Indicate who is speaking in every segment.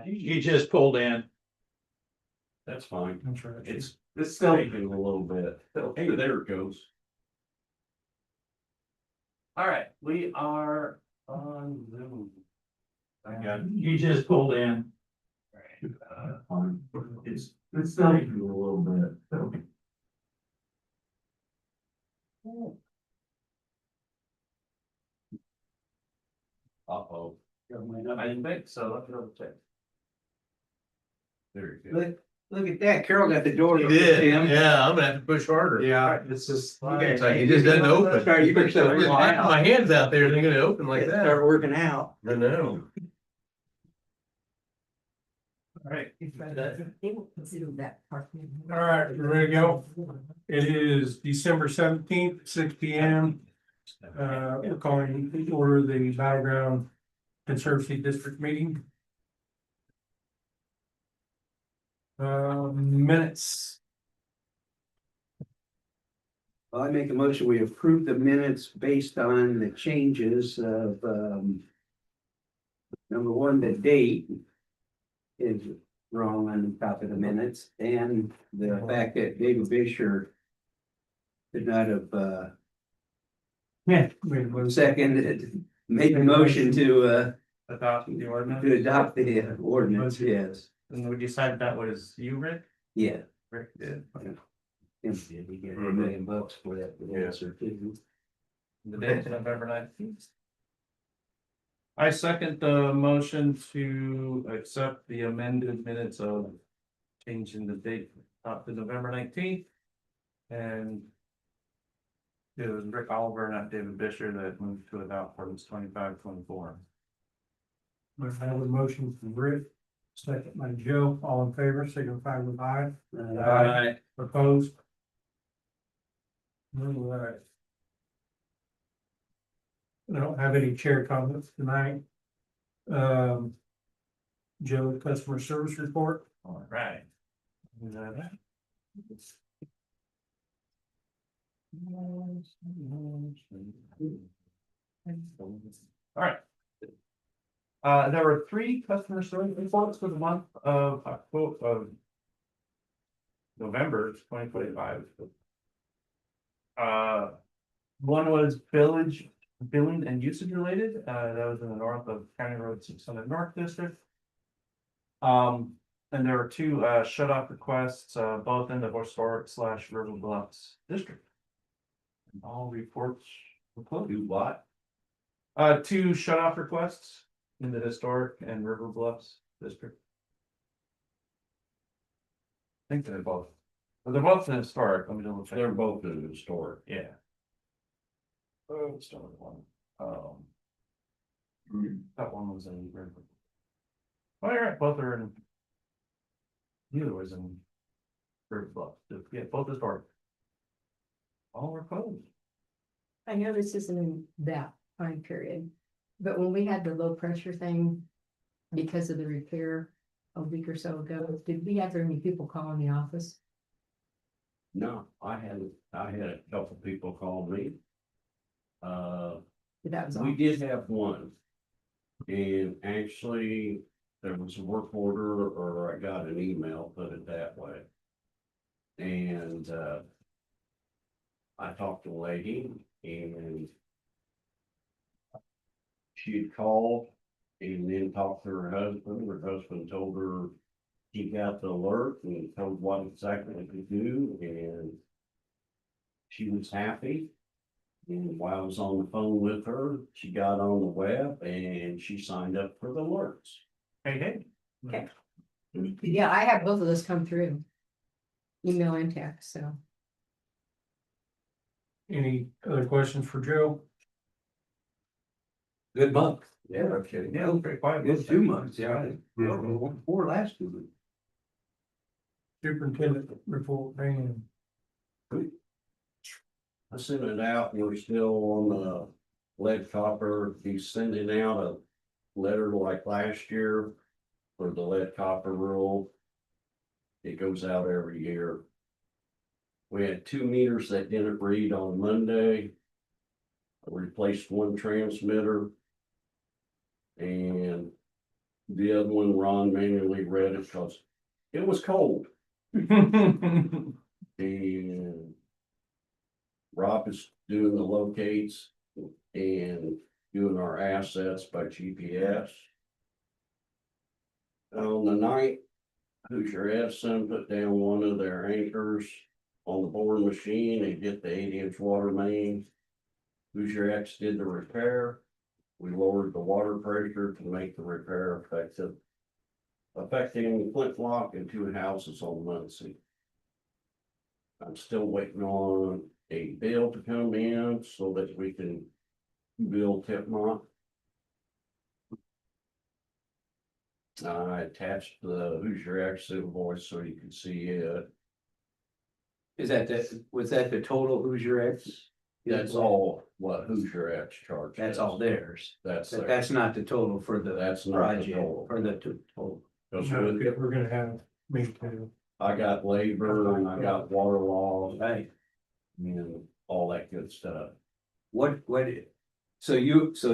Speaker 1: He just pulled in.
Speaker 2: That's fine.
Speaker 3: That's right.
Speaker 2: It's still taking a little bit. Hey, there it goes. All right, we are on Zoom.
Speaker 1: He just pulled in.
Speaker 2: Fine. It's still taking a little bit. Uh-oh. I didn't think so. Let's double check. Very good.
Speaker 4: Look at that, Carol got the door.
Speaker 3: He
Speaker 4: open,
Speaker 3: did,
Speaker 4: Tim.
Speaker 3: yeah, I'm gonna have to push harder.
Speaker 4: Yeah, it's just.
Speaker 3: It's like, it just doesn't open.
Speaker 4: Sorry, you better start working
Speaker 3: I have my
Speaker 4: out.
Speaker 3: hands out there, they're gonna open like that.
Speaker 4: Start working out.
Speaker 3: I know.
Speaker 2: All right.
Speaker 5: They will consider that parking.
Speaker 6: All right, we're ready to go. It is December 17th, 6 P.M. We're calling to order the Battleground Conservancy District meeting. Minutes.
Speaker 4: I make a motion, we approve the minutes based on the changes of, number one, the date is wrong on the top of the minutes, and the fact that David Fisher could not have,
Speaker 6: Yeah. Wait, was
Speaker 4: seconded, made the motion to
Speaker 2: Adopt the ordinance.
Speaker 4: adopt the ordinance, yes,
Speaker 2: And we decided that was you, Rick?
Speaker 4: yeah.
Speaker 2: Rick did.
Speaker 4: Tim did, he got $1,000,000 for that answer too.
Speaker 2: The date of November 19th. I second the motion to accept the amended minutes of changing the date up to November 19th. And it was Rick Oliver, not David Bisher, that moved to adopt ordinance 25-24.
Speaker 6: I have a motion from Rick, second by Joe, all in favor, signify with aye. Opposed? All right. I don't have any chair comments tonight. Joe, customer service report.
Speaker 2: All right. All right. There were 3 customer service reports for the month of November 2025. One was billing and usage related, that was in the north of County Road 600 North District. And there were 2 shut off requests, both in the historic/River Bluffs district. And all reports were closed.
Speaker 4: Do what?
Speaker 2: 2 shut off requests in the historic and River Bluffs district. I think they're both. Well, they're both in historic. Let me double check.
Speaker 1: They're both in historic.
Speaker 2: Yeah. Oh, let's start with one. That one was in River. Oh, you're right, both are in. Neither was in River Bluff. Yeah, both historic. All were closed.
Speaker 5: I know this isn't in that time period, but when we had the low pressure thing, because of the repair a week or so ago, did we have any people call in the office?
Speaker 1: No, I had a couple people call me.
Speaker 5: That was all.
Speaker 1: We did have one. And actually, there was a work order, or I got an email, put it that way. And I talked to a lady and she had called and then talked to her husband. Her husband told her he got the alert and told what exactly to do, and she was happy. And while I was on the phone with her, she got on the web and she signed up for the alerts.
Speaker 2: Hey.
Speaker 5: Okay. Yeah, I had both of those come through. Email and text, so.
Speaker 6: Any other questions for Joe?
Speaker 4: Good month.
Speaker 2: Yeah, no kidding. Yeah, it was pretty quiet.
Speaker 4: Good 2 months, yeah. 4 last 2 months.
Speaker 6: Superintendent report, Pam.
Speaker 1: I sent it out and we're still on the lead copper. He's sending out a letter like last year for the lead copper rule. It goes out every year. We had 2 meters that didn't read on Monday. I replaced 1 transmitter. And The other one, Ron manually read it because it was cold. And Rob is doing the locates and doing our assets by GPS. On the night, Hoosier Edison put down one of their anchors on the boring machine and hit the 8-inch water main. Hoosier X did the repair. We lowered the water pressure to make the repair effective, affecting Flint Lock and 2 houses on Muncie. I'm still waiting on a bill to come in so that we can bill Tipmont. I attached the Hoosier X invoice so you can see it.
Speaker 4: Is that was that the total Hoosier X?
Speaker 1: That's all what Hoosier X charges.
Speaker 4: That's all theirs.
Speaker 1: That's,
Speaker 4: But that's not the total for the
Speaker 1: that's not the
Speaker 4: project,
Speaker 1: total.
Speaker 4: for the total.
Speaker 1: Because
Speaker 6: No, we're gonna have me too.
Speaker 1: I got labor and I got water laws
Speaker 4: Right.
Speaker 1: and all that good stuff.
Speaker 4: What, so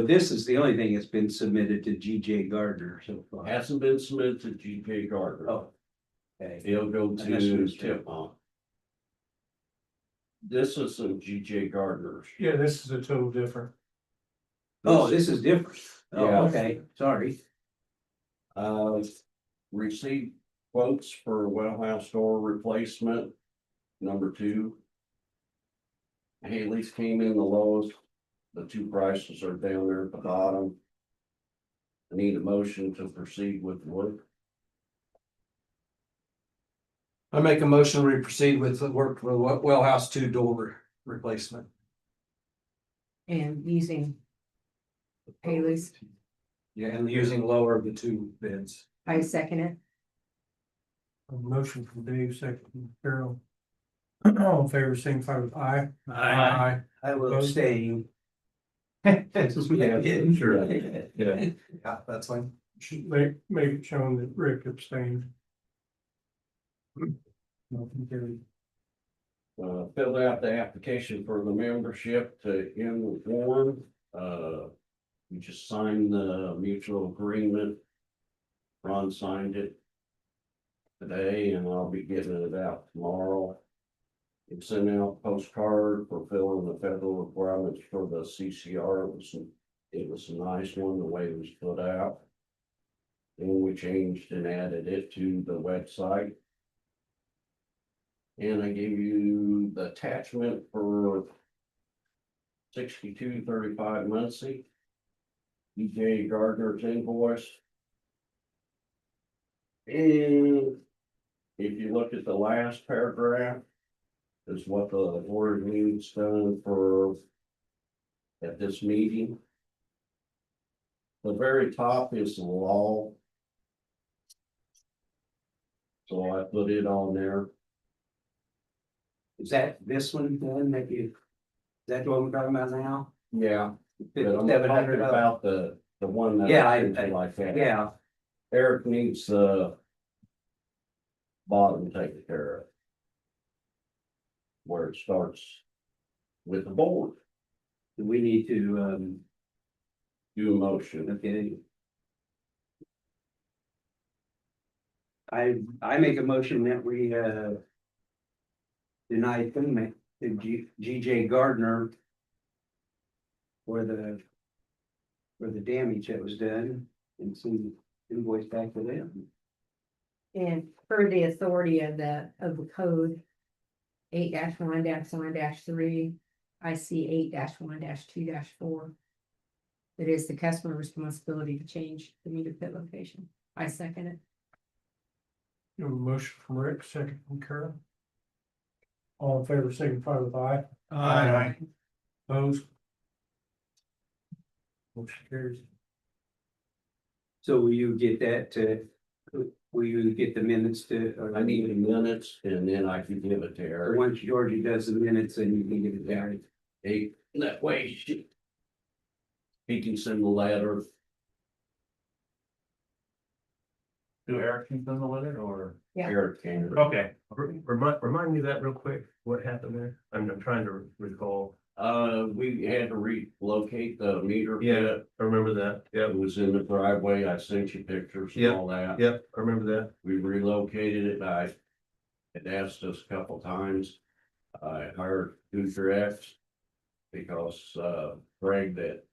Speaker 4: this is the only thing that's been submitted to GJ Gardner so far.
Speaker 1: Hasn't been submitted to GK Gardner.
Speaker 4: Oh. Okay.
Speaker 1: It'll go
Speaker 4: And
Speaker 1: to
Speaker 4: this was-
Speaker 1: Tipmont. This is some GJ Gardner's.
Speaker 6: Yeah, this is a total different.
Speaker 4: Oh, this is different. Oh,
Speaker 1: Yeah.
Speaker 4: okay, sorry.
Speaker 1: Received quotes for well house door replacement, number 2. Haley's came in the lowest. The 2 prices are down there at the bottom. I need a motion to proceed with the work.
Speaker 7: I make a motion, we proceed with the work for the well house 2 door replacement.
Speaker 5: And using Haley's,
Speaker 7: Yeah, and using lower of the 2 bids.
Speaker 5: I second it.
Speaker 6: A motion from Dave, second from Carol. All in favor, signify with aye. Aye.
Speaker 4: I will
Speaker 6: Opposed?
Speaker 4: abstain.
Speaker 3: Sure.
Speaker 7: Yeah, that's fine.
Speaker 6: Should make it shown that Rick abstained. Motion carried.
Speaker 1: Filled out the application for the membership to end the warrant. We just signed the mutual agreement. Ron signed it today and I'll be getting it out tomorrow. It's sent out postcard for filling the federal requirements for the CCR. It was a nice one, the way it was put out. And we changed and added it to the website. And I gave you the attachment for 6235 Muncie. DJ Gardner's invoice. And if you look at the last paragraph, is what the board needs done for at this meeting. The very top is the law. So I put it on there.
Speaker 4: Is that this one then that you, is that what we're talking about now?
Speaker 1: Yeah, but I'm talking
Speaker 4: 5,700
Speaker 1: about the one that.
Speaker 4: Yeah,
Speaker 1: like that.
Speaker 4: Yeah,
Speaker 1: Eric needs the bottom taken care of. Where it starts with the board,
Speaker 4: we need to,
Speaker 1: do a motion.
Speaker 4: okay. I make a motion that we, deny payment to GJ Gardner for the damage that was done and send invoice back to them.
Speaker 5: And per the authority of the code. 8-1-1-3, I see 8-1-2-4. It is the customer responsibility to change the meter pit location. I second it.
Speaker 6: You have a motion from Rick, second from Carol. All in favor, signify with aye.
Speaker 7: Aye.
Speaker 6: Opposed? Motion carries.
Speaker 4: So will you get that will you get the minutes to?
Speaker 1: I need the minutes and then I can give it to Eric.
Speaker 4: Once Georgie does the minutes, then you can get it there.
Speaker 1: That way he can send the letter.
Speaker 2: Do Eric can send the letter or?
Speaker 5: Yeah.
Speaker 1: Eric can.
Speaker 3: Okay, remind me of that real quick, what happened there? I'm trying to recall.
Speaker 1: We had to relocate the meter
Speaker 3: Yeah.
Speaker 1: pit.
Speaker 3: I remember that. Yep,
Speaker 1: It was in the driveway. I sent you pictures and
Speaker 3: Yep.
Speaker 1: all that.
Speaker 3: yep, I remember that.
Speaker 1: We relocated it. I had asked us a couple times. I hired Hoosier X because, Greg, that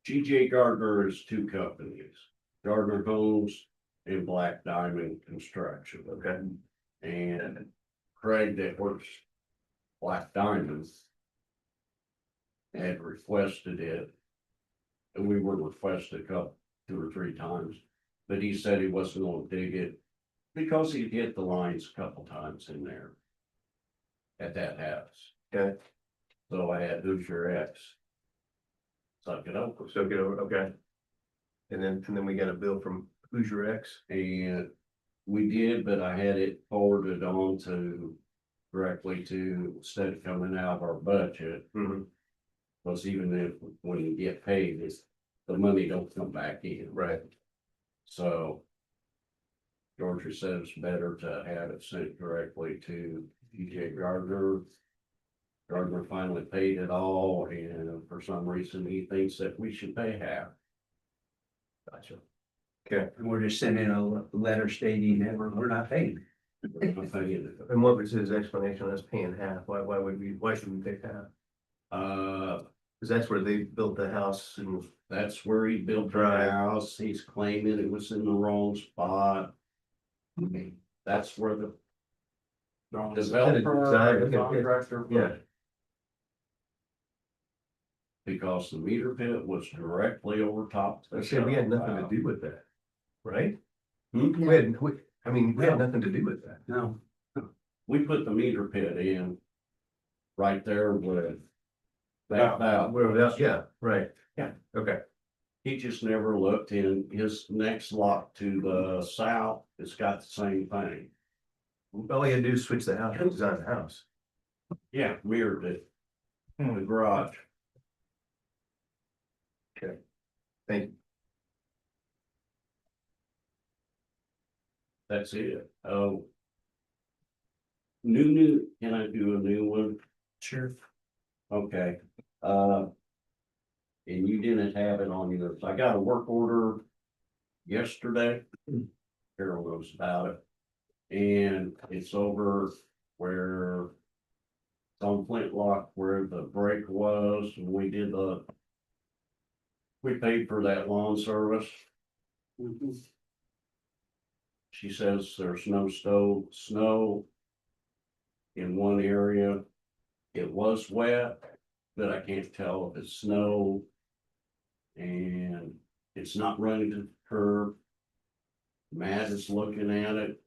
Speaker 1: GJ Gardner is two companies, Gardner Homes and Black Diamond Construction.
Speaker 3: Okay.
Speaker 1: And Craig that works Black Diamonds had requested it. And we were requested a couple, 2 or 3 times, but he said he wasn't gonna dig it because he hit the lines a couple times in there at that house.
Speaker 3: Okay.
Speaker 1: So I had Hoosier X suck it up,
Speaker 3: So get over, okay. And then we got a bill from Hoosier X.
Speaker 1: and we did, but I had it forwarded on to directly to, instead of coming out of our budget.
Speaker 3: Mm-hmm.
Speaker 1: Because even if, when you get paid, it's, the money don't come back in.
Speaker 3: Right.
Speaker 1: So Georgia said it's better to have it sent directly to DJ Gardner. Gardner finally paid it all, and for some reason, he thinks that we should pay half.
Speaker 3: Gotcha.
Speaker 4: And we're just sending a letter stating that we're not paying.
Speaker 1: We're not paying it.
Speaker 3: And what was his explanation on us paying half? Why should we pay half? Cause that's where they built the house and.
Speaker 1: That's where he built the
Speaker 3: Right.
Speaker 1: house. He's claiming it was in the wrong spot. I mean, that's where the developer, or
Speaker 3: Design,
Speaker 1: contractor. put
Speaker 3: yeah.
Speaker 1: it. Because the meter pit was directly over top.
Speaker 3: I said, we had nothing to do with that, right?
Speaker 1: Hmm?
Speaker 3: We had, we had nothing to do with that.
Speaker 4: No,
Speaker 1: We put the meter pit in right there with that valve.
Speaker 3: Where else? Yeah, right.
Speaker 1: Yeah.
Speaker 3: Okay.
Speaker 1: He just never looked in his next lot to the south. It's got the same thing.
Speaker 3: All you had to do is switch the house, design the house.
Speaker 1: Yeah, mirrored it. The garage.
Speaker 3: Thank you.
Speaker 1: That's it. Oh. New, can I do a new one?
Speaker 6: Sure.
Speaker 1: Okay, and you didn't have it on yours. I got a work order yesterday. Carol knows about it. And it's over where it's on Flintlock where the break was, and we paid for that lawn service. She says there's no snow in one area. It was wet, but I can't tell if it's snow. And it's not running to the curb. Matt is looking at it.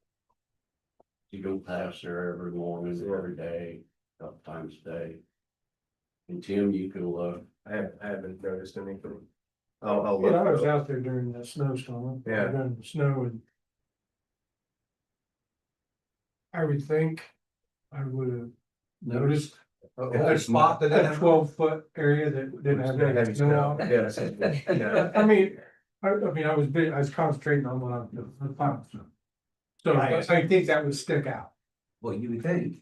Speaker 1: You go past there every morning, every day, a couple times a day. And Tim, you can look.
Speaker 3: I haven't noticed anything.
Speaker 6: Yeah, I was
Speaker 3: look.
Speaker 6: out there during the snowstorm.
Speaker 3: Yeah.
Speaker 6: During the snow and. I would think I would have noticed
Speaker 7: A spot that
Speaker 6: a 12-foot area that didn't have any
Speaker 3: Heavy
Speaker 6: snow
Speaker 3: snow.
Speaker 6: on it.
Speaker 3: Yeah.
Speaker 6: I mean, I was concentrating on what I was doing, the final snow. So I think that would stick out.
Speaker 4: well, you would think.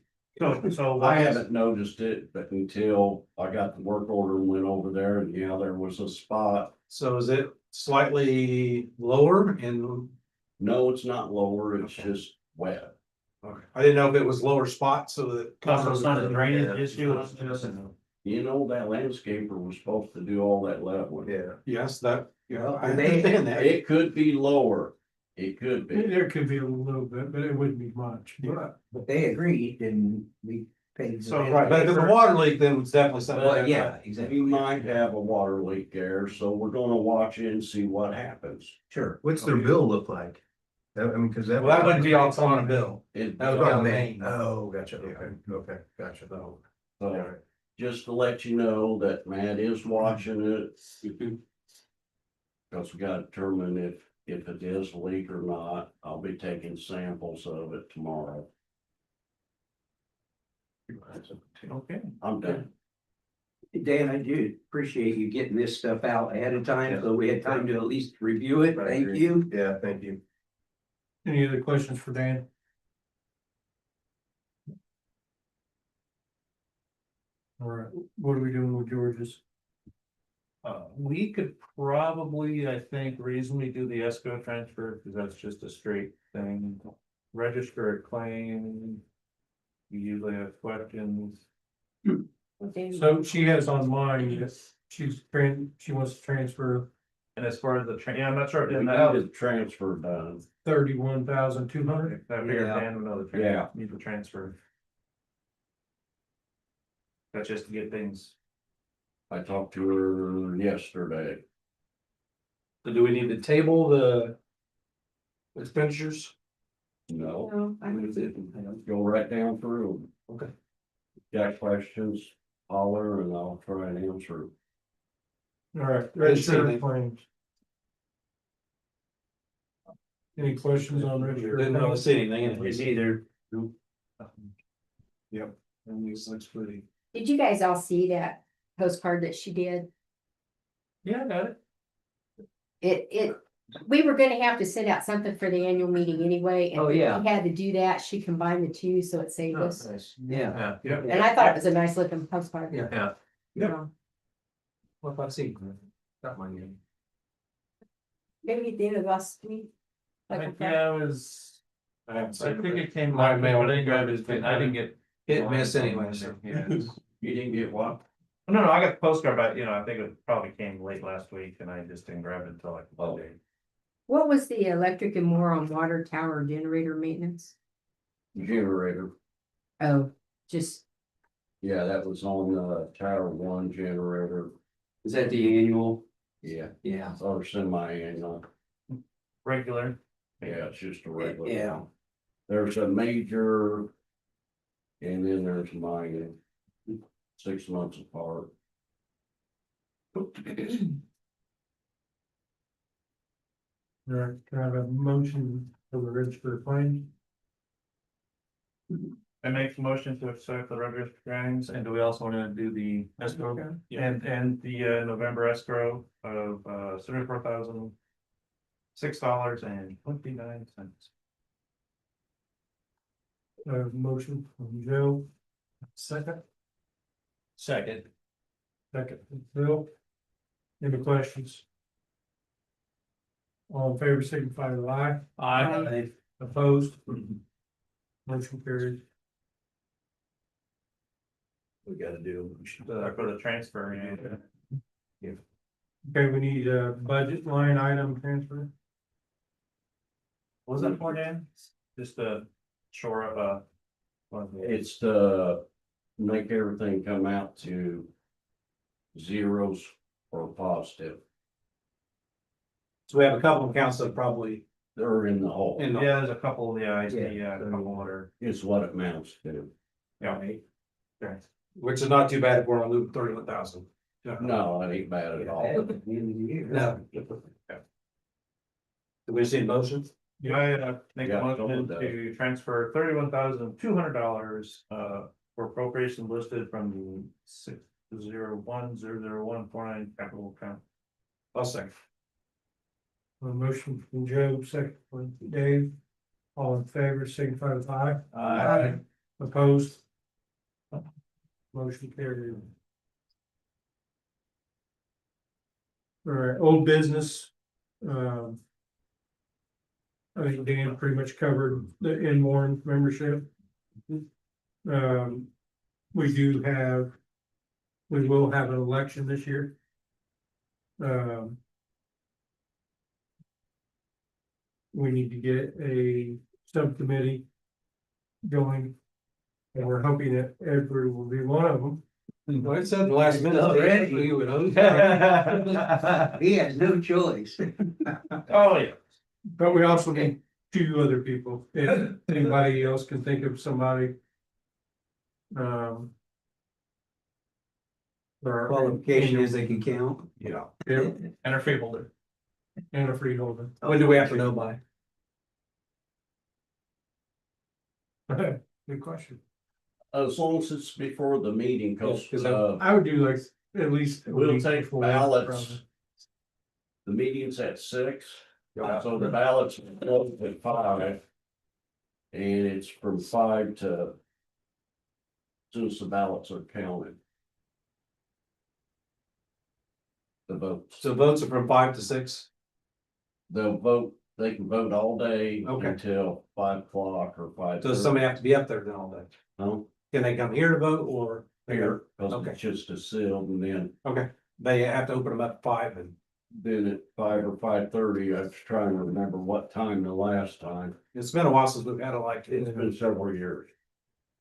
Speaker 2: So
Speaker 1: I haven't noticed it, but until I got the work order and went over there, and yeah, there was a spot.
Speaker 7: So is it slightly lower and
Speaker 1: No, it's not lower, it's just wet.
Speaker 7: I didn't know if it was lower spot so that.
Speaker 2: it's not a drainage issue. it's just-
Speaker 1: You know, that landscaper was supposed to do all that leveling.
Speaker 3: Yeah.
Speaker 7: Yes, that, yeah, I
Speaker 4: They-
Speaker 7: understand that.
Speaker 1: It could be lower, it could be.
Speaker 6: There could be a little bit, but it wouldn't be much.
Speaker 4: But they agreed and we paid.
Speaker 2: So,
Speaker 7: Right, but if it's a water leak, then it's definitely something.
Speaker 4: Well, yeah, exactly.
Speaker 1: We might have a water leak there, so we're gonna watch it and see what happens.
Speaker 4: Sure.
Speaker 3: What's their bill look like? I mean, cause that.
Speaker 7: Well, that wouldn't be on the bill.
Speaker 1: It,
Speaker 7: That was
Speaker 3: Oh,
Speaker 7: on
Speaker 3: Maine.
Speaker 7: Maine.
Speaker 3: Oh, gotcha, okay, gotcha.
Speaker 1: so,
Speaker 3: Alright.
Speaker 1: just to let you know that Matt is watching it. Cause we gotta determine if it is a leak or not. I'll be taking samples of it tomorrow.
Speaker 2: Okay.
Speaker 1: I'm done.
Speaker 4: Dan, I do appreciate you getting this stuff out ahead of time, so we had time to at least review it.
Speaker 3: I
Speaker 4: Thank
Speaker 3: agree.
Speaker 4: you.
Speaker 3: Yeah, thank you.
Speaker 6: Any other questions for Dan? All right, what are we doing with George's?
Speaker 2: We could probably, I think, reasonably do the escrow transfer, because that's just a straight thing. Register a claim. We usually have questions.
Speaker 6: So she has on mine, that she wants to transfer
Speaker 2: And as far as the yeah, I'm not sure.
Speaker 1: We
Speaker 2: And
Speaker 1: need
Speaker 2: that
Speaker 1: the transfer done.
Speaker 6: 31,200.
Speaker 2: I figured
Speaker 4: Yeah.
Speaker 2: Dan would know the
Speaker 1: Yeah.
Speaker 2: need the transfer. That's just to get things.
Speaker 1: I talked to her yesterday.
Speaker 7: So do we need to table the expenditures?
Speaker 1: No,
Speaker 5: No, I don't.
Speaker 1: go right down through.
Speaker 7: Okay.
Speaker 1: Got questions, holler, and I'll try and answer.
Speaker 6: All right,
Speaker 7: Didn't see
Speaker 6: register
Speaker 7: anything.
Speaker 6: claims. Any questions on register?
Speaker 7: Didn't really see anything in
Speaker 3: It's
Speaker 7: it.
Speaker 3: either,
Speaker 2: Yep. And these looks pretty.
Speaker 5: Did you guys all see that postcard that she did?
Speaker 2: Yeah, I got it.
Speaker 5: We were gonna have to send out something for the annual meeting anyway. And
Speaker 4: Oh, yeah.
Speaker 5: we had to do that. She combined the two, so it saved
Speaker 3: oh,
Speaker 5: us.
Speaker 3: nice.
Speaker 4: Yeah.
Speaker 2: Yeah.
Speaker 5: And I thought it was a nice looking postcard.
Speaker 7: Yeah.
Speaker 2: Yeah.
Speaker 5: Yeah.
Speaker 7: What if I see? Got my name.
Speaker 5: Maybe at the end of last week.
Speaker 2: I
Speaker 5: Like
Speaker 2: think,
Speaker 5: a-
Speaker 2: yeah, it was.
Speaker 7: I haven't
Speaker 2: I
Speaker 7: seen
Speaker 2: think
Speaker 7: it.
Speaker 2: it came.
Speaker 7: My
Speaker 2: last week,
Speaker 7: mail-
Speaker 2: but I didn't grab his, I didn't get.
Speaker 7: Hit miss anyway, so.
Speaker 2: Yeah.
Speaker 1: You didn't get what?
Speaker 2: No, I got the postcard, but I think it probably came late last week and I just didn't grab it until like.
Speaker 1: Oh.
Speaker 5: What was the electric and more on water tower generator maintenance?
Speaker 1: Generator.
Speaker 5: Oh, just,
Speaker 1: Yeah, that was on the Tower One generator.
Speaker 4: Is that the annual?
Speaker 1: Yeah,
Speaker 4: Yeah.
Speaker 1: or semi-annual.
Speaker 2: Regular.
Speaker 1: Yeah, it's just a regular.
Speaker 4: Yeah.
Speaker 1: one. There's a major. And then there's minor. 6 months apart.
Speaker 6: All right, can I have a motion for the register of claims?
Speaker 2: I make the motion to accept the register claims, and do we also want to do the escrow? And the November escrow of $34,006.29.
Speaker 6: Motion from Joe. Second,
Speaker 7: Second.
Speaker 6: from Bill. Any questions? All in favor, signify with aye.
Speaker 4: Aye.
Speaker 6: Opposed? Motion carried.
Speaker 1: We gotta do.
Speaker 2: For the transfer, yeah.
Speaker 6: Okay, we need a budget line item transfer.
Speaker 2: What was that for, Dan? Just a shore of,
Speaker 1: It's to make everything come out to zeros or positive.
Speaker 7: So we have a couple of accounts that probably
Speaker 1: They're in the hole,
Speaker 7: in the.
Speaker 2: yeah, there's a couple, yeah, I see,
Speaker 4: Yeah.
Speaker 2: yeah, a couple other,
Speaker 1: is what it amounts to.
Speaker 2: yeah. Okay.
Speaker 7: Which is not too bad if we're on loop 31,000.
Speaker 1: No, it ain't bad at all.
Speaker 4: At the end of the year.
Speaker 7: No. Do we see a motion?
Speaker 2: Yeah, I make a
Speaker 1: Yeah,
Speaker 2: motion
Speaker 1: don't
Speaker 2: to transfer $31,200 for appropriation listed from the 601,001,49 capital account.
Speaker 7: I'll second.
Speaker 6: A motion from Joe, second from Dave. All in favor, signify with aye. Opposed? Motion carried. All right, old business. I think Dan pretty much covered the in-more membership. We will have an election this year. We need to get a subcommittee going. And we're hoping that Edward will be one of them.
Speaker 7: Well, it said the last minute.
Speaker 4: Already.
Speaker 7: You would hope.
Speaker 4: He has no choice.
Speaker 2: Oh, yeah.
Speaker 6: But we also need two other people, if anybody else can think of somebody. For our-
Speaker 4: Qualification is they can count.
Speaker 7: Yeah.
Speaker 6: Yeah,
Speaker 2: And a freeholder.
Speaker 6: and a freeholder.
Speaker 7: When do we have to know by?
Speaker 6: Good question.
Speaker 1: As long as it's before the meeting, cause,
Speaker 7: Yeah, 'cause I-
Speaker 6: I would do like at least. a
Speaker 1: we'll
Speaker 6: week
Speaker 1: take
Speaker 6: before,
Speaker 1: ballots.
Speaker 6: probably.
Speaker 1: The meeting's at 6,
Speaker 7: Yeah.
Speaker 1: so the ballots are closed at 5. And it's from 5 to. As soon as the ballots are counted. the votes.
Speaker 7: So votes are from 5 to 6?
Speaker 1: They'll vote, they can vote all day
Speaker 7: Okay.
Speaker 1: until 5 o'clock or 5.
Speaker 7: Does somebody have to be up there then all day?
Speaker 1: No,
Speaker 7: Can they come here to vote or?
Speaker 1: here, because
Speaker 7: Okay.
Speaker 1: it's just a seal, and then
Speaker 7: Okay, they have to open them up at 5 and
Speaker 1: at 5 or 5:30, I was trying to remember what time the last time.
Speaker 7: it's been a while since we've had a like.
Speaker 1: It's been several years.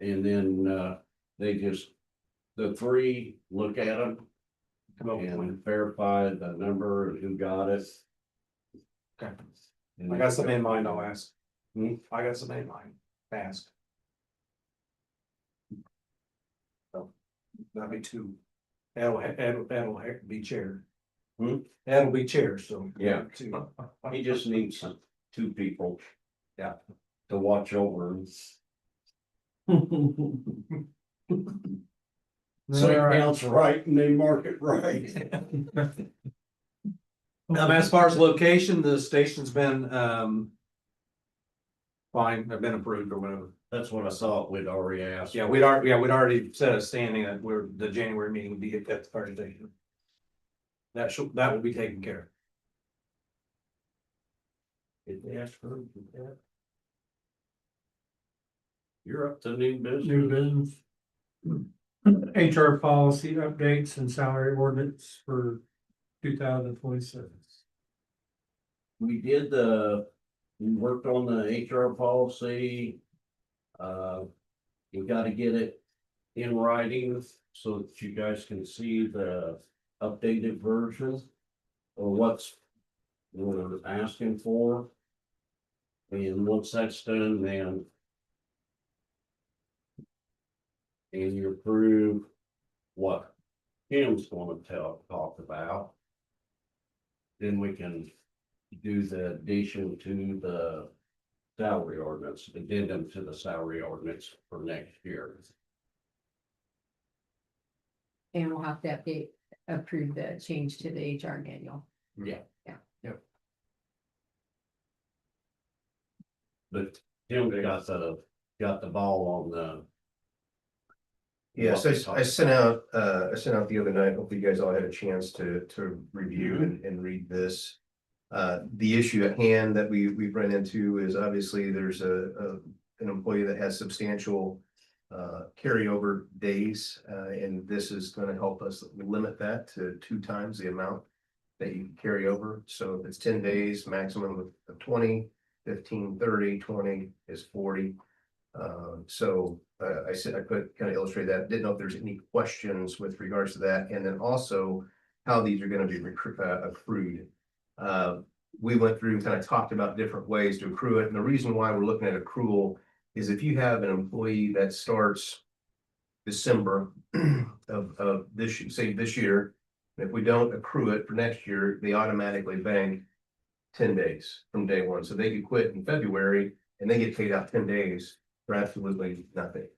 Speaker 1: And then, they just, the three look at them and verify the number and who got it.
Speaker 7: Okay.
Speaker 1: And
Speaker 7: I got something in mind, I'll ask.
Speaker 1: Hmm?
Speaker 7: I got something in mind, ask. So, that'll be two. That'll be chair.
Speaker 1: Hmm?
Speaker 7: That'll be chair, so.
Speaker 1: Yeah.
Speaker 7: Two.
Speaker 1: He just needs two people.
Speaker 7: Yeah.
Speaker 1: To watch over him. So
Speaker 6: All right.
Speaker 1: it counts right and they mark it right.
Speaker 7: As far as location, the station's been, fine, have been approved or whatever.
Speaker 1: That's what I thought we'd already asked.
Speaker 7: Yeah, we'd already set a standing that the January meeting would be at the fire station. That will be taken care
Speaker 1: Did they ask for that? You're up to new business.
Speaker 6: New business. HR policy updates and salary ordinance for 2026.
Speaker 1: We we worked on the HR policy. We gotta get it in writing so that you guys can see the updated version of what's we're asking for. And once that's done, then and you approve what Kim's gonna talk about, then we can do the addition to the salary ordinance, addendum to the salary ordinance for next year.
Speaker 5: And we'll have to approve the change to the HR manual.
Speaker 1: Yeah.
Speaker 5: Yeah.
Speaker 1: Yep. But Tim got the ball on the.
Speaker 3: Yes, I sent out the other night, hopefully you guys all had a chance to review and read this. The issue at hand that we've run into is obviously there's an employee that has substantial carryover days, and this is gonna help us limit that to 2 times the amount that you can carry over. So if it's 10 days, maximum of 20, 15, 30, 20 is 40. So I said, I could kind of illustrate that. Didn't know if there's any questions with regards to that. And then also how these are going to be accrued. We went through and kind of talked about different ways to accrue it. And the reason why we're looking at accrual is if you have an employee that starts December of this year, if we don't accrue it for next year, they automatically bank 10 days from day one. So they could quit in February and they get paid out 10 days for absolutely nothing.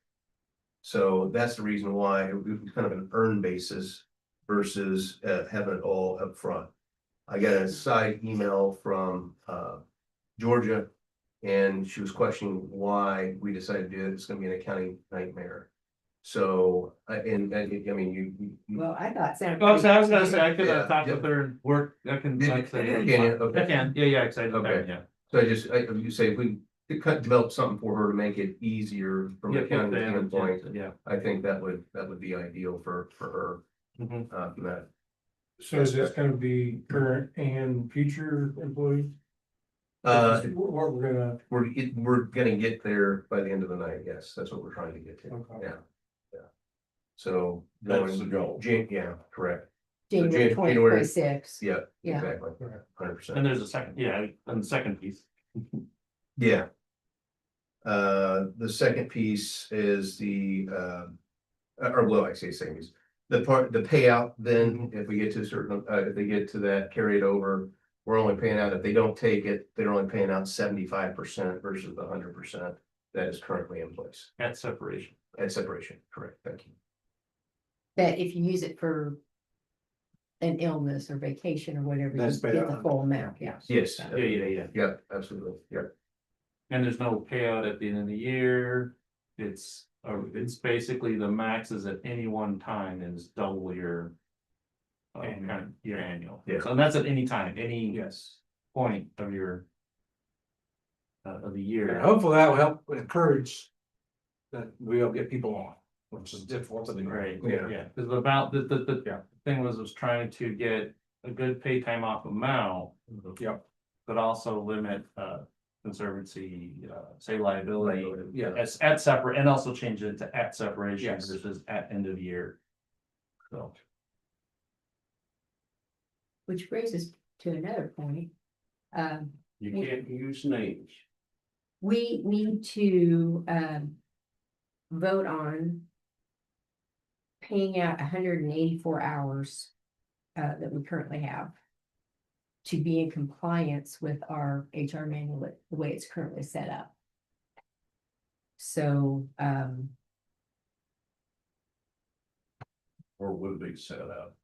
Speaker 3: So that's the reason why it was kind of an earn basis versus having it all up front. I got a side email from Georgia, and she was questioning why we decided to do it. It's going to be an accounting nightmare. So, I mean, you.
Speaker 5: Well, I thought Santa.
Speaker 2: Oh, so I was gonna say, I could
Speaker 3: Yeah,
Speaker 2: talk
Speaker 3: yeah.
Speaker 2: with her and work, I can
Speaker 3: Did-
Speaker 2: like say.
Speaker 3: can you? Okay.
Speaker 2: I can, yeah, excited,
Speaker 3: Okay.
Speaker 2: yeah.
Speaker 3: So you say if we could develop something for her to make it easier from
Speaker 2: Yeah,
Speaker 3: an accounting
Speaker 2: they have a
Speaker 3: standpoint,
Speaker 2: chance, yeah.
Speaker 3: I think that would be ideal for her.
Speaker 2: Mhm.
Speaker 3: For that.
Speaker 6: So is this gonna be current and future employees? What we're gonna,
Speaker 3: We're gonna get there by the end of the night. Yes, that's what we're trying to get to.
Speaker 6: Okay.
Speaker 3: Yeah. So.
Speaker 1: That's the goal.
Speaker 3: Yeah, correct.
Speaker 5: January
Speaker 3: January-
Speaker 5: 2026.
Speaker 3: Yeah,
Speaker 5: Yeah.
Speaker 3: exactly.
Speaker 6: Right.
Speaker 3: 100%.
Speaker 2: And there's a second, yeah, and the second piece.
Speaker 3: Yeah. The second piece is or well, I say second piece, the payout, then if we get to a certain, if they get to that, carry it over. We're only paying out, if they don't take it, they're only paying out 75% versus the 100% that is currently in place
Speaker 2: At separation.
Speaker 3: at separation, correct, thank you.
Speaker 5: That if you use it for an illness or vacation or whatever, you
Speaker 7: That's
Speaker 5: get the
Speaker 7: better.
Speaker 5: full amount, yeah.
Speaker 3: Yes.
Speaker 2: Yeah.
Speaker 3: Yeah, absolutely, yeah.
Speaker 2: And there's no payout at the end of the year. It's basically the max is at any one time is double your. kind of your annual.
Speaker 3: Yeah.
Speaker 2: So that's at any time, any
Speaker 7: Yes.
Speaker 2: point of your. Of the year.
Speaker 7: And hopefully that will help encourage that we'll get people on, which is difficult to do.
Speaker 2: Right,
Speaker 3: Yeah.
Speaker 2: yeah, because about the
Speaker 7: Yeah.
Speaker 2: thing was trying to get a good pay time off amount,
Speaker 7: Yep.
Speaker 2: but also limit conservancy, say liability.
Speaker 7: Yeah.
Speaker 2: At separate, and also change it to at separation
Speaker 7: Yes.
Speaker 2: versus at end of year. So,
Speaker 5: Which brings us to another point.
Speaker 1: You can't use names.
Speaker 5: We need to, vote on paying out 184 hours, that we currently have to be in compliance with our HR manual, the way it's currently set up. So,
Speaker 1: Or would be set up.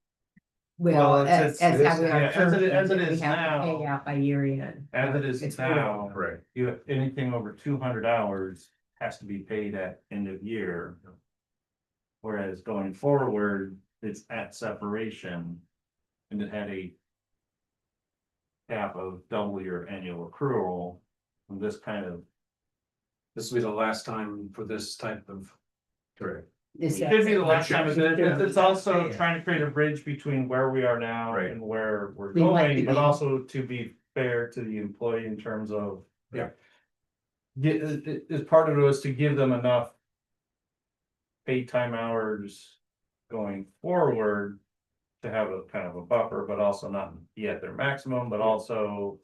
Speaker 5: well,
Speaker 2: Well, it's-
Speaker 5: as
Speaker 2: it's-
Speaker 5: how we
Speaker 2: yeah,
Speaker 5: are
Speaker 2: as it-
Speaker 5: currently,
Speaker 2: as it
Speaker 5: we
Speaker 2: is
Speaker 5: have to
Speaker 2: now-
Speaker 5: pay out by year end.
Speaker 2: as it is
Speaker 5: It's
Speaker 2: now,
Speaker 3: Right.
Speaker 2: you have anything over 200 hours has to be paid at end of year. Whereas going forward, it's at separation. And it had a cap of double your annual accrual. And this kind of,
Speaker 7: This will be the last time for this type of.
Speaker 3: Correct.
Speaker 5: This-
Speaker 2: should be the last time,
Speaker 5: Yeah.
Speaker 2: it's also trying to create a bridge between where we are now
Speaker 3: Right.
Speaker 2: and where we're
Speaker 5: We'd like to
Speaker 2: going, but
Speaker 5: be.
Speaker 2: also to be fair to the employee in terms of.
Speaker 7: Yeah.
Speaker 2: Part of it was to give them enough. Paid time hours going forward. To have a kind of a buffer, but also not be at their maximum, but also.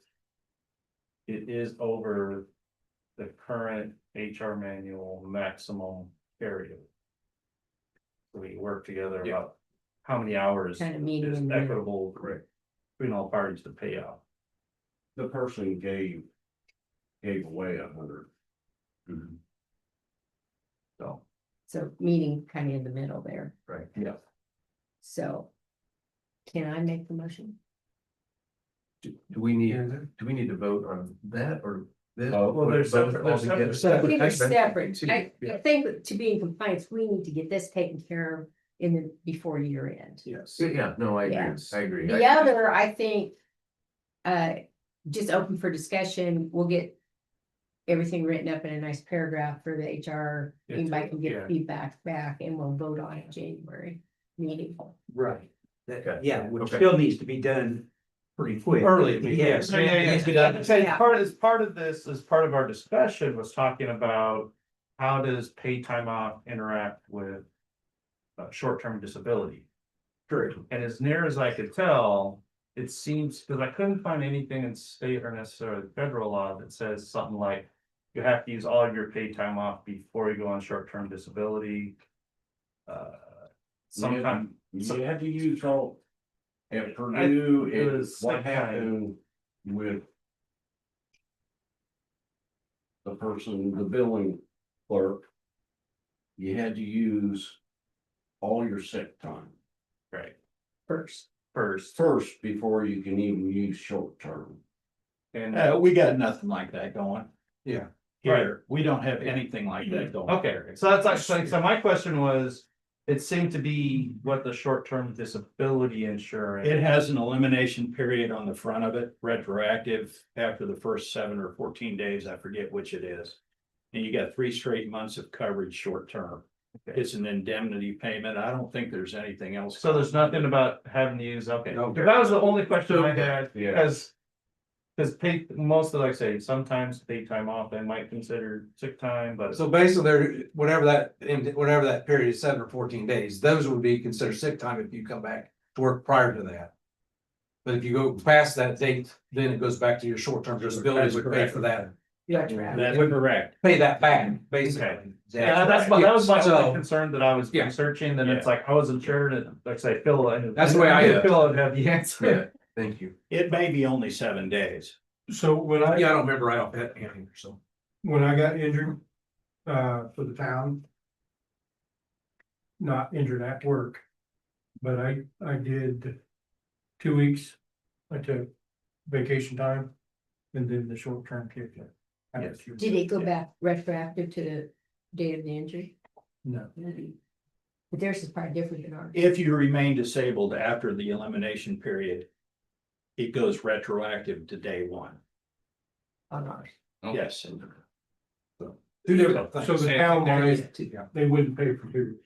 Speaker 2: It is over the current HR manual maximum period. So we work together
Speaker 7: Yeah.
Speaker 2: about how many hours
Speaker 5: Kind of meeting
Speaker 2: is
Speaker 5: in the middle.
Speaker 2: equitable
Speaker 3: Correct.
Speaker 2: between all parties to pay out.
Speaker 1: The person gave away 100.
Speaker 2: So,
Speaker 5: So meeting kind of in the middle there.
Speaker 3: Right.
Speaker 2: yeah.
Speaker 5: So can I make the motion?
Speaker 3: Do we need to vote on that or this?
Speaker 2: Well, there's
Speaker 3: Both
Speaker 2: separate- there's
Speaker 3: altogether?
Speaker 2: separate-
Speaker 5: I think it's
Speaker 3: Okay.
Speaker 5: separate.
Speaker 3: See,
Speaker 5: I
Speaker 3: yeah.
Speaker 5: think to be in compliance, we need to get this taken care of in the, before year end.
Speaker 7: Yes.
Speaker 3: Yeah, no, I agree,
Speaker 5: Yes.
Speaker 3: I agree.
Speaker 5: The other, I think, just open for discussion, we'll get everything written up in a nice paragraph for the HR.
Speaker 2: Yeah,
Speaker 5: Anybody can
Speaker 2: yeah.
Speaker 5: get feedback back and we'll vote on it January meeting.
Speaker 4: Right.
Speaker 3: Okay.
Speaker 4: Yeah, which
Speaker 3: Okay.
Speaker 4: still needs to be done pretty quick.
Speaker 7: Early,
Speaker 4: Yes.
Speaker 2: Yeah, yeah,
Speaker 4: Needs to be
Speaker 2: yeah.
Speaker 4: done.
Speaker 2: As part of this, as part of our discussion was talking about. How does paid time off interact with? Short-term disability?
Speaker 4: True.
Speaker 2: And as near as I could tell, it seems, because I couldn't find anything in state or necessarily federal law that says something like. You have to use all of your paid time off before you go on short-term disability. Sometime,
Speaker 1: You had to use all. At Purdue,
Speaker 2: it
Speaker 1: it
Speaker 2: was
Speaker 1: what
Speaker 2: some kind-
Speaker 1: happened with. The person, the billing clerk. You had to use. All your sick time
Speaker 2: right,
Speaker 5: First.
Speaker 1: first before you can even use short term.
Speaker 2: and,
Speaker 8: We got nothing like that going.
Speaker 7: Yeah.
Speaker 8: Here, we don't have anything like that going.
Speaker 2: okay, so that's actually, so my question was. It seemed to be what the short-term disability insurance.
Speaker 8: It has an elimination period on the front of it, retroactive after the first 7 or 14 days, I forget which it is. And you got 3 straight months of coverage short term.
Speaker 2: Okay.
Speaker 8: It's an indemnity payment. I don't think there's anything else.
Speaker 2: So there's nothing about having to use, okay,
Speaker 7: Okay.
Speaker 2: that was the only question I had,
Speaker 1: Yeah.
Speaker 2: because. Cause paid, most of, like I say, sometimes paid time off, they might consider sick time, but.
Speaker 7: So basically, there, whatever that period is, 7 or 14 days, those would be considered sick time if you come back to work prior to that. But if you go past that date, then it goes back to your short-term disability, would pay for that,
Speaker 5: Yeah.
Speaker 8: That's correct.
Speaker 7: pay that back, basically.
Speaker 2: Okay. Yeah, that was my
Speaker 7: So-
Speaker 2: only concern that I was
Speaker 7: Yeah.
Speaker 2: researching, and it's like, I wasn't sure, and like I say, Phil.
Speaker 7: That's the way I did it.
Speaker 2: Phil would have the answer.
Speaker 3: Yeah, thank you.
Speaker 8: It may be only 7 days.
Speaker 6: So when I,
Speaker 7: Yeah, I don't remember right off that hand, so.
Speaker 6: when I got injured, for the town. Not injured at work, but I did 2 weeks. I took vacation time and then the short term kicked in.
Speaker 2: Yes.
Speaker 5: Did it go back retroactive to the date of the injury?
Speaker 6: No.
Speaker 5: But theirs is probably different than ours.
Speaker 8: If you remain disabled after the elimination period, it goes retroactive to day one.
Speaker 5: On ours.
Speaker 8: Yes.
Speaker 6: Two different, so the town wise, they wouldn't pay for two.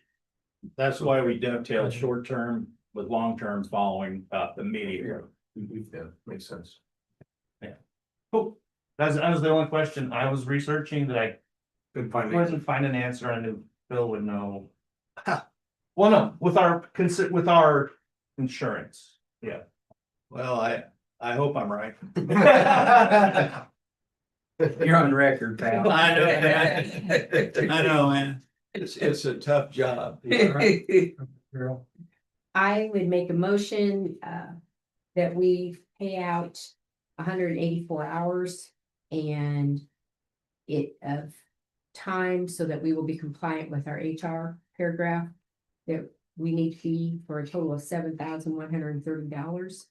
Speaker 8: That's why we dovetail short term with long term following immediately.
Speaker 3: Yeah, makes sense.
Speaker 2: Cool. That was the only question I was researching that I
Speaker 7: Couldn't find
Speaker 2: couldn't find an answer. I knew Bill would know. Well, no, with our insurance, yeah.
Speaker 8: Well, I hope I'm right.
Speaker 4: You're on record, pal.
Speaker 8: I know, man. I know, man. It's a tough job.
Speaker 6: Carol,
Speaker 5: I would make a motion, that we pay out 184 hours and it of time so that we will be compliant with our HR paragraph. That we need fee for a total of $7,130.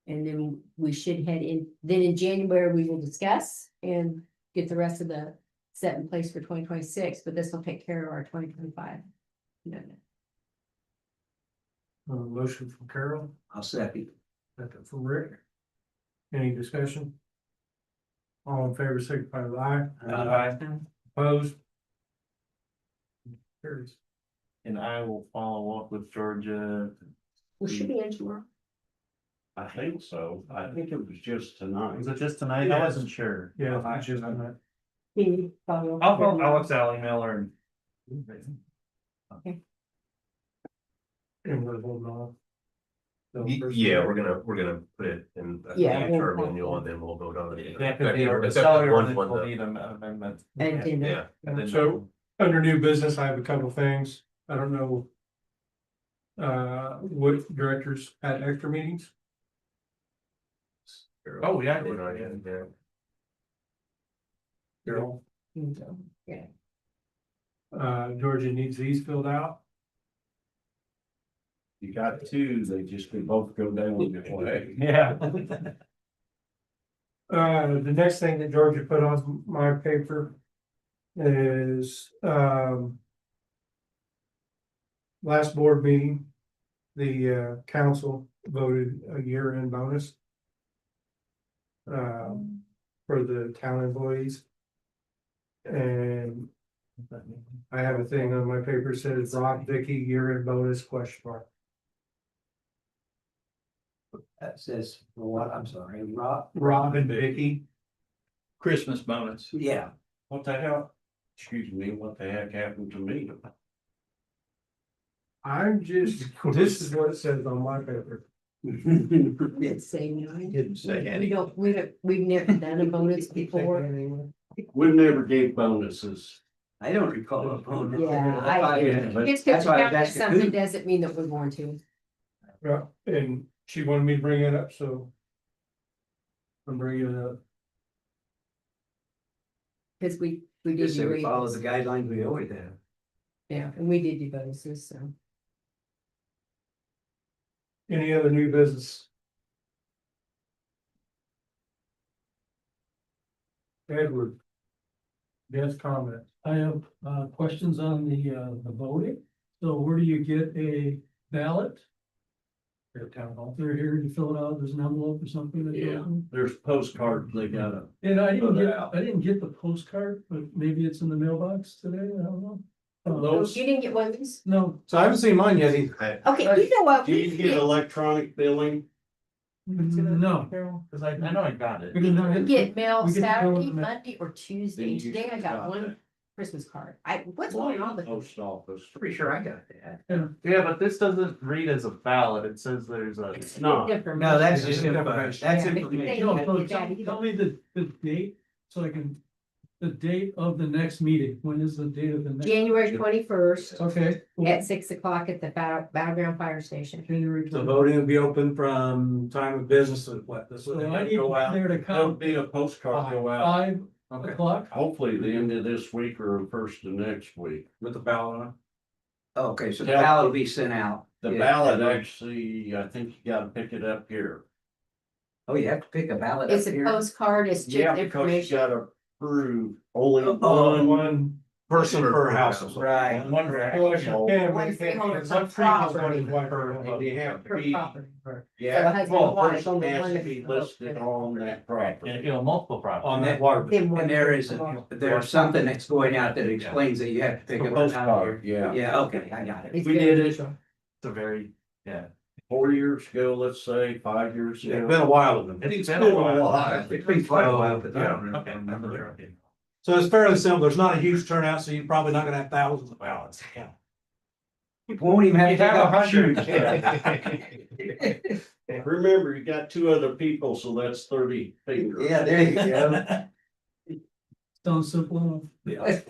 Speaker 5: And then we should head in, then in January, we will discuss and get the rest of the set in place for 2026, but this will take care of our 2025.
Speaker 6: motion from Carol,
Speaker 4: I'll second.
Speaker 6: second from Rick. Any discussion? All in favor, signify with aye. Opposed? Carries.
Speaker 2: And I will follow up with Georgia.
Speaker 5: We should be in tomorrow.
Speaker 1: I think so. I think it was just tonight.
Speaker 2: Was it just tonight? I wasn't sure.
Speaker 6: Yeah, I just,
Speaker 5: Can you follow up
Speaker 2: I'll
Speaker 5: with
Speaker 2: call
Speaker 5: them?
Speaker 2: Alex, I'll email her.
Speaker 6: and we're holding off. So first-
Speaker 3: Yeah, we're gonna put it in the
Speaker 5: Yeah, we'll-
Speaker 3: HR manual and then we'll vote on it.
Speaker 2: That could be a
Speaker 3: Except
Speaker 2: salary
Speaker 3: one-
Speaker 2: ordinance
Speaker 3: one,
Speaker 2: will
Speaker 3: the-
Speaker 2: need an amendment.
Speaker 5: And then,
Speaker 3: Yeah,
Speaker 6: So, under new business, I have a couple things. I don't know. What directors had extra meetings?
Speaker 2: Oh, yeah.
Speaker 3: We're not in there.
Speaker 6: Carol,
Speaker 5: yeah,
Speaker 6: Georgia needs these filled out.
Speaker 1: You got two, they just could both go down this way.
Speaker 2: Yeah.
Speaker 6: The next thing that Georgia put on my paper is, last board meeting, the council voted a year-end bonus for the town employees. And I have a thing on my paper that says Rock Vicky year-end bonus question mark.
Speaker 4: That says, for what, I'm sorry, Rob?
Speaker 6: Rob and Vicky.
Speaker 8: Christmas bonus.
Speaker 4: Yeah.
Speaker 1: What the hell? Excuse me, what the heck happened to me?
Speaker 6: I'm just, this is what it says on my paper.
Speaker 5: it's saying nine.
Speaker 8: Didn't say any.
Speaker 5: We've never done a bonus before.
Speaker 1: We never gave bonuses.
Speaker 4: I don't recall a bonus.
Speaker 5: Yeah,
Speaker 1: but
Speaker 5: Just
Speaker 4: that's
Speaker 5: because
Speaker 4: why I
Speaker 5: you
Speaker 4: was
Speaker 5: got
Speaker 4: asking
Speaker 5: something
Speaker 4: who.
Speaker 5: doesn't mean that we're going to.
Speaker 6: Yeah, and she wanted me to bring it up, so. I'm bringing it up.
Speaker 5: Because we did
Speaker 4: Just say
Speaker 5: do
Speaker 4: we follow
Speaker 5: raises.
Speaker 4: the guidelines we always have.
Speaker 5: Yeah, and we did do bonuses, so.
Speaker 6: Any other new business? Edward. Yes, comment.
Speaker 9: I have questions on the voting. So where do you get a ballot?
Speaker 6: At town hall.
Speaker 9: They're here, you fill it out, there's an envelope or something that goes
Speaker 1: Yeah.
Speaker 9: in.
Speaker 1: There's postcards they gotta.
Speaker 9: And I
Speaker 1: Fill
Speaker 9: didn't
Speaker 1: it
Speaker 9: get,
Speaker 1: out.
Speaker 9: I didn't get the postcard, but maybe it's in the mailbox today, I don't know.
Speaker 5: Oh, you didn't get one of these?
Speaker 9: No,
Speaker 7: So I haven't seen mine yet either.
Speaker 5: Okay, you know what?
Speaker 1: Do you get electronic billing?
Speaker 9: no.
Speaker 2: Cause I know I got it.
Speaker 9: We did not
Speaker 5: We
Speaker 9: hit-
Speaker 5: get mail
Speaker 9: we get mail
Speaker 5: Saturday,
Speaker 9: in the mail.
Speaker 5: Monday, or Tuesday.
Speaker 1: Then you
Speaker 5: Today I got one
Speaker 1: that.
Speaker 5: Christmas card. What's going on with
Speaker 1: Post office.
Speaker 4: Pretty sure I got that.
Speaker 2: Yeah, but this doesn't read as a ballot. It says there's a.
Speaker 1: No.
Speaker 5: information?
Speaker 4: No, that's just
Speaker 6: Yeah.
Speaker 4: information. That's
Speaker 5: Yeah.
Speaker 4: information.
Speaker 9: No,
Speaker 5: Yeah,
Speaker 9: so
Speaker 5: get that either.
Speaker 9: tell me the date, so I can, the date of the next meeting, when is the date of the next?
Speaker 5: January 21st
Speaker 9: Okay.
Speaker 5: at 6 o'clock at the Battleground Fire Station.
Speaker 9: January.
Speaker 7: The voting will be open from time of business to what? This
Speaker 9: So
Speaker 7: will
Speaker 9: I need
Speaker 7: go out.
Speaker 9: there to
Speaker 1: There'll
Speaker 9: count
Speaker 1: be a postcard go out,
Speaker 9: 5 o'clock.
Speaker 1: hopefully the end of this week or first of next week.
Speaker 7: With the ballot on.
Speaker 4: Okay, so the
Speaker 1: Yeah.
Speaker 4: ballot will be sent out.
Speaker 1: The
Speaker 4: Yeah.
Speaker 1: ballot actually, I think you gotta pick it up here.
Speaker 4: Oh, you have to pick a ballot
Speaker 5: It's
Speaker 4: up
Speaker 5: a
Speaker 4: here?
Speaker 5: postcard, it's
Speaker 1: Yeah,
Speaker 5: just
Speaker 1: because you
Speaker 5: information.
Speaker 1: gotta prove only
Speaker 4: Oh,
Speaker 1: one
Speaker 7: person per household.
Speaker 4: Right.
Speaker 2: One household.
Speaker 6: Yeah,
Speaker 5: One
Speaker 6: we can't-
Speaker 5: freeholder
Speaker 6: it's
Speaker 5: per
Speaker 6: not freehold,
Speaker 5: property.
Speaker 6: it's like-
Speaker 1: And you have to
Speaker 5: Per
Speaker 1: be,
Speaker 5: property.
Speaker 1: yeah,
Speaker 5: husband
Speaker 1: well,
Speaker 5: and wife,
Speaker 1: person
Speaker 5: only
Speaker 1: has
Speaker 5: one
Speaker 1: to
Speaker 5: of
Speaker 1: be
Speaker 5: them.
Speaker 1: listed on that property.
Speaker 2: And, multiple properties.
Speaker 7: On that water.
Speaker 5: Him one
Speaker 4: And there is,
Speaker 5: husband.
Speaker 4: there's something that's going out that explains that you have to pick up. a
Speaker 1: Postcard, yeah.
Speaker 4: Yeah, okay, I got it.
Speaker 5: It's
Speaker 1: We
Speaker 5: very
Speaker 1: did it.
Speaker 5: unusual.
Speaker 2: It's a very, yeah.
Speaker 1: 4 years ago, let's say, 5 years
Speaker 7: It's
Speaker 1: ago.
Speaker 7: been a while of them.
Speaker 2: It's been a while.
Speaker 4: It's been quite a while, but I
Speaker 7: Yeah.
Speaker 4: don't remember.
Speaker 2: Okay.
Speaker 7: So it's fairly simple. There's not a huge turnout, so you're probably not gonna have thousands of ballots. Yeah.
Speaker 4: You won't even have to
Speaker 1: You
Speaker 4: take
Speaker 1: have
Speaker 4: off your
Speaker 1: 100,
Speaker 4: shoes.
Speaker 1: Remember, you got 2 other people, so that's 30 fingers.
Speaker 4: Yeah, there you go.
Speaker 9: Sounds simple enough.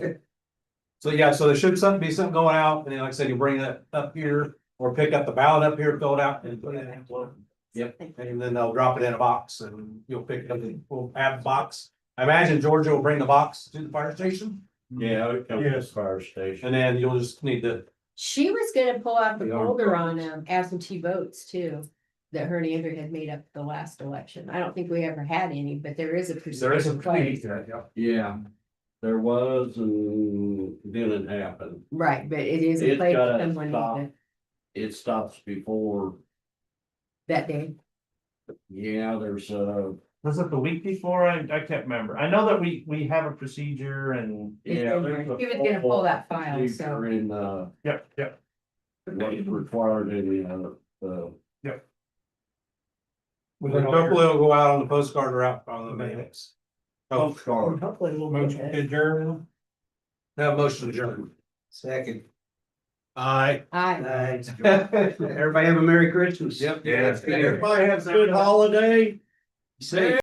Speaker 7: So yeah, so there should be something going out, and then like I said, you bring that up here, or pick up the ballot up here, fill it out, and put it in an envelope. Yep, and then they'll drop it in a box, and you'll pick it up, and we'll have the box. I imagine Georgia will bring the box to the fire station,
Speaker 1: Yeah, it comes to the
Speaker 6: Yes.
Speaker 1: fire station.
Speaker 7: and then you'll just need to,
Speaker 5: She was gonna pull out the
Speaker 1: The armed
Speaker 5: folder on
Speaker 1: forces.
Speaker 5: absentee votes too. That her and Andrew had made up the last election. I don't think we ever had any, but there is a
Speaker 7: there is
Speaker 5: procedure
Speaker 7: a
Speaker 5: in place.
Speaker 1: Yeah, there was, and then it happened.
Speaker 5: Right, but it is in
Speaker 1: It's
Speaker 5: place.
Speaker 1: gotta
Speaker 5: Someone
Speaker 1: stop.
Speaker 5: needs it
Speaker 1: It stops before,
Speaker 5: that day.
Speaker 1: yeah, there's
Speaker 2: Was it the week before? I can't remember. I know that we have a procedure and.
Speaker 5: It's
Speaker 1: yeah.
Speaker 5: in there.
Speaker 1: there's a
Speaker 5: He was gonna pull that
Speaker 1: full
Speaker 5: file, so.
Speaker 1: procedure in,
Speaker 2: Yep, yep.
Speaker 1: what's required in,
Speaker 7: hopefully it'll go out on the postcard or out on the mailings. Oh,
Speaker 1: postcard.
Speaker 5: Hopefully we'll
Speaker 6: Motion
Speaker 5: get
Speaker 6: to
Speaker 5: it.
Speaker 6: adjourn.
Speaker 7: now motion adjourned.
Speaker 4: Second.
Speaker 7: Aye.
Speaker 5: Aye.
Speaker 4: Everybody have a Merry Christmas.
Speaker 7: Yep.
Speaker 1: Everybody have a good holiday.
Speaker 4: Safe.